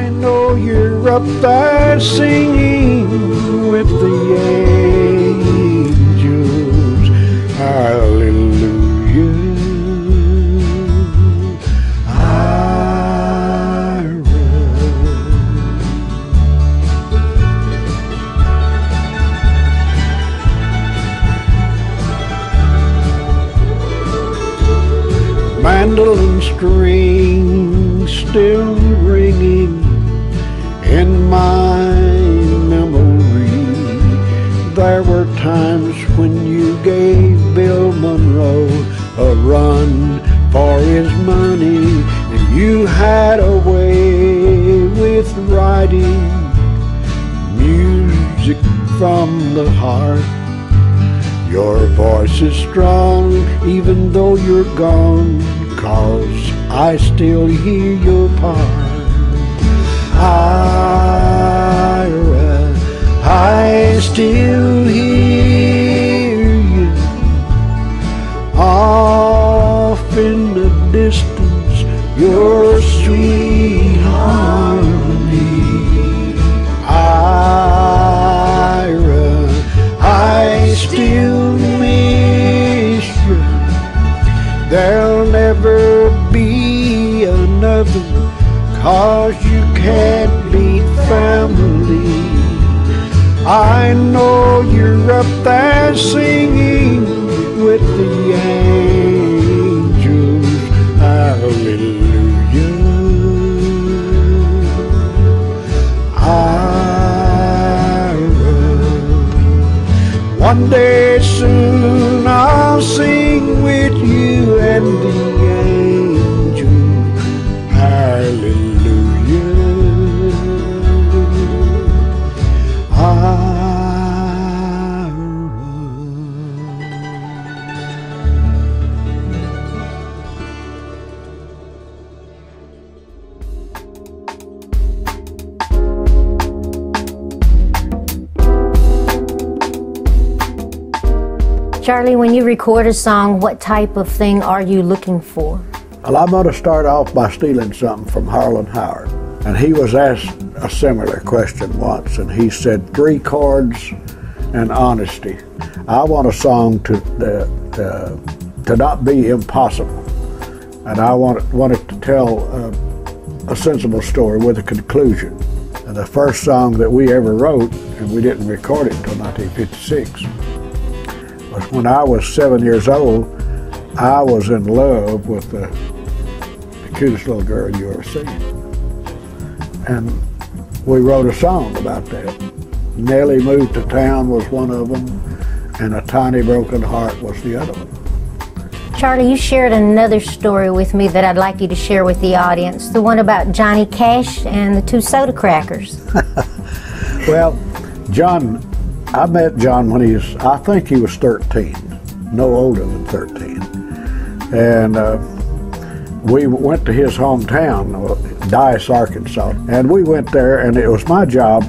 I know you're up there singing with the angels. Hallelujah. Mandolin strings still ringing in my memory. There were times when you gave Bill Monroe a run for his money, and you had a way with writing music from the heart. Your voice is strong even though you're gone, 'cause I still hear your part. Ira, I still hear you off in the distance, your sweet harmony. Ira, I still miss you. There'll never be another, 'cause you can't beat family. I know you're up there singing with the angels. Hallelujah. One day soon I'll sing with you and the angels. Hallelujah. Charlie, when you record a song, what type of thing are you looking for? Well, I'm going to start off by stealing something from Harlan Howard. And he was asked a similar question once, and he said 3 chords and honesty. I want a song to not be impossible. And I want it to tell a sensible story with a conclusion. And the first song that we ever wrote, and we didn't record it until 1956, was when I was 7 years old. I was in love with the cutest little girl you ever seen. And we wrote a song about that. Nellie Moved to Town was one of them, and A Tiny Broken Heart was the other one. Charlie, you shared another story with me that I'd like you to share with the audience, the one about Johnny Cash and the 2 soda crackers. Well, John, I met John when I think he was 13, no older than 13. And we went to his hometown, Dice, Arkansas. And we went there, and it was my job,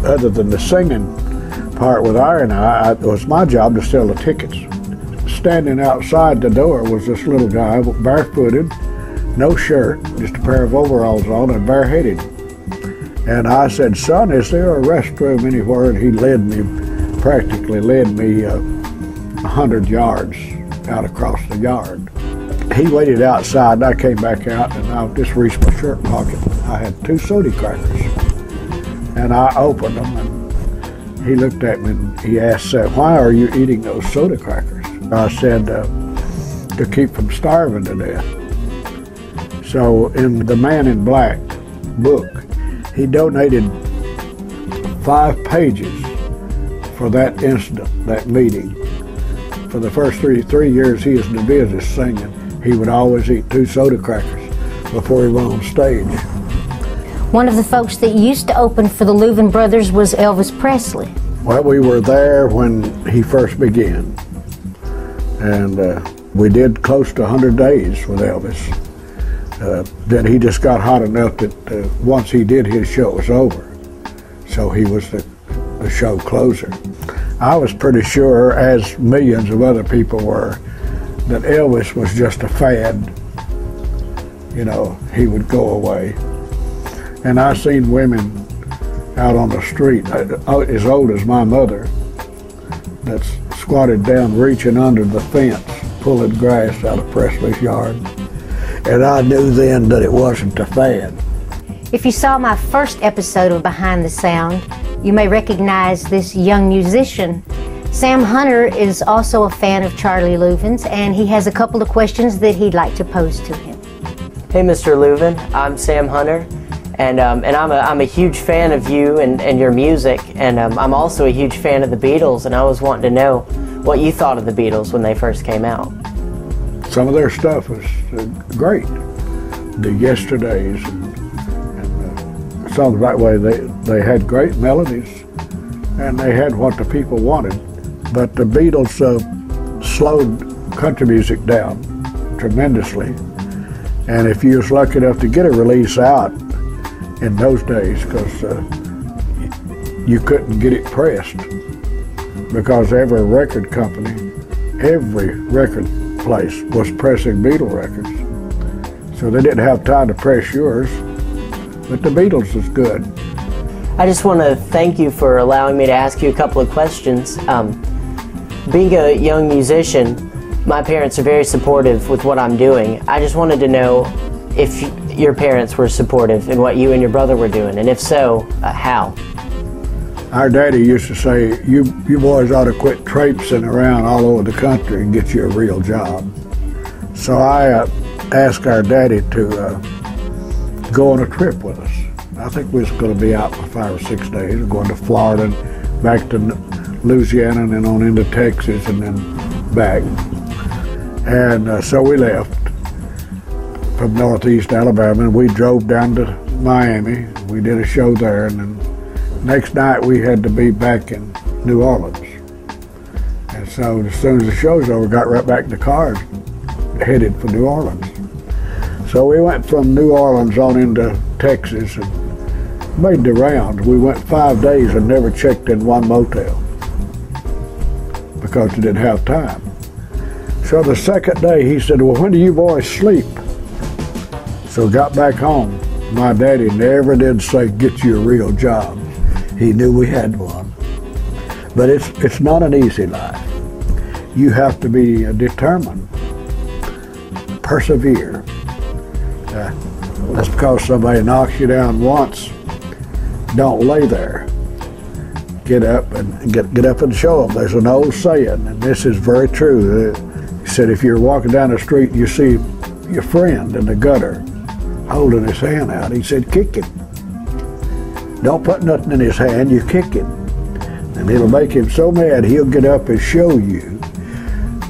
other than the singing part with Ira and it was my job to sell the tickets. Standing outside the door was this little guy, barefooted, no shirt, just a pair of overalls on, and bareheaded. And I said, "Son, is there a restroom anywhere?" And he practically led me 100 yards out across the yard. He waited outside, and I came back out, and I just reached my shirt pocket. I had 2 soda crackers. And I opened them, and he looked at me, and he asked, "Why are you eating those soda crackers?" I said, "To keep from starving to death." So in the Man in Black book, he donated 5 pages for that incident, that meeting. For the first three years he was in the business singing, he would always eat 2 soda crackers before he went on stage. One of the folks that used to open for the Louvin brothers was Elvis Presley. Well, we were there when he first began. And we did close to 100 days with Elvis. Then he just got hot enough that once he did his show, it was over. So he was the show closer. I was pretty sure, as millions of other people were, that Elvis was just a fad. You know, he would go away. And I seen women out on the street, as old as my mother, that's squatted down, reaching under the fence, pulling grass out of Presley's yard. And I knew then that it wasn't a fad. If you saw my first episode of Behind the Sound, you may recognize this young musician. Sam Hunter is also a fan of Charlie Louvin's, and he has a couple of questions that he'd like to pose to him. Hey, Mr. Louvin, I'm Sam Hunter, and I'm a huge fan of you and your music, and I'm also a huge fan of the Beatles, and I was wanting to know what you thought of the Beatles when they first came out. Some of their stuff was great. The Yesterdays and songs that way, they had great melodies, and they had what the people wanted. But the Beatles slowed country music down tremendously. And if you was lucky enough to get a release out in those days, because you couldn't get it pressed, because every record company, every record place was pressing Beatle records. So they didn't have time to press yours, but the Beatles was good. I just want to thank you for allowing me to ask you a couple of questions. Being a young musician, my parents are very supportive with what I'm doing. I just wanted to know if your parents were supportive in what you and your brother were doing, and if so, how? Our daddy used to say, you boys ought to quit traipsing around all over the country and get you a real job. So I asked our daddy to go on a trip with us. I think we was going to be out for 5 or 6 days. We're going to Florida, back to Louisiana, and then on into Texas, and then back. And so we left from northeast Alabama, and we drove down to Miami. We did a show there, and then next night we had to be back in New Orleans. And so as soon as the show's over, got right back in the car, headed for New Orleans. So we went from New Orleans on into Texas and made the round. We went 5 days and never checked in one motel because we didn't have time. So the second day he said, well, when do you boys sleep? So got back home. My daddy never did say, get you a real job. He knew we had one. But it's not an easy life. You have to be determined, persevere. That's because somebody knocks you down once. Don't lay there. Get up and get up and show them. There's an old saying, and this is very true. He said, if you're walking down the street and you see your friend in the gutter holding his hand out, he said, kick him. Don't put nothing in his hand, you kick him. And it'll make him so mad he'll get up and show you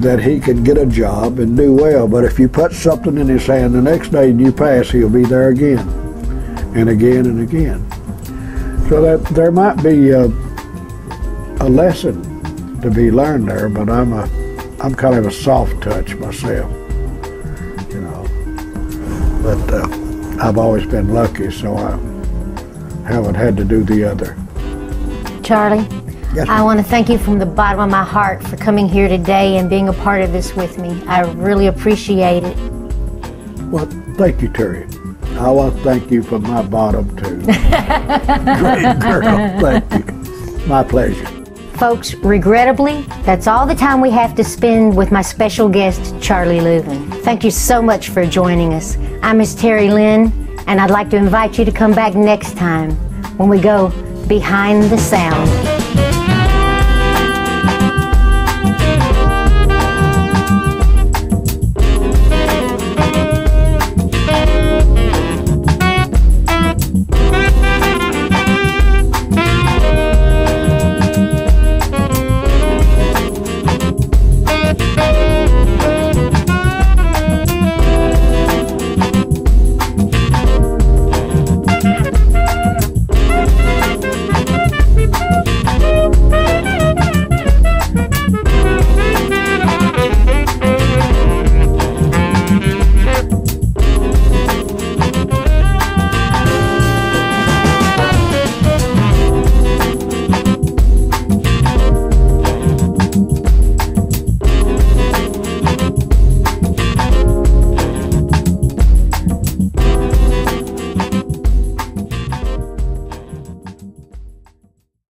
that he can get a job and do well. But if you put something in his hand, the next day you pass, he'll be there again and again and again. So that there might be a lesson to be learned there, but I'm kind of a soft touch myself, you know. But I've always been lucky, so I haven't had to do the other. Charlie, yes, I want to thank you from the bottom of my heart for coming here today and being a part of this with me. I really appreciate it. Well, thank you, Terri. I want to thank you from my bottom, too. Great girl, thank you. My pleasure. Folks, regrettably, that's all the time we have to spend with my special guest, Charlie Louvin. Thank you so much for joining us. I'm Miss Terri Lynn, and I'd like to invite you to come back next time when we go Behind the Sound.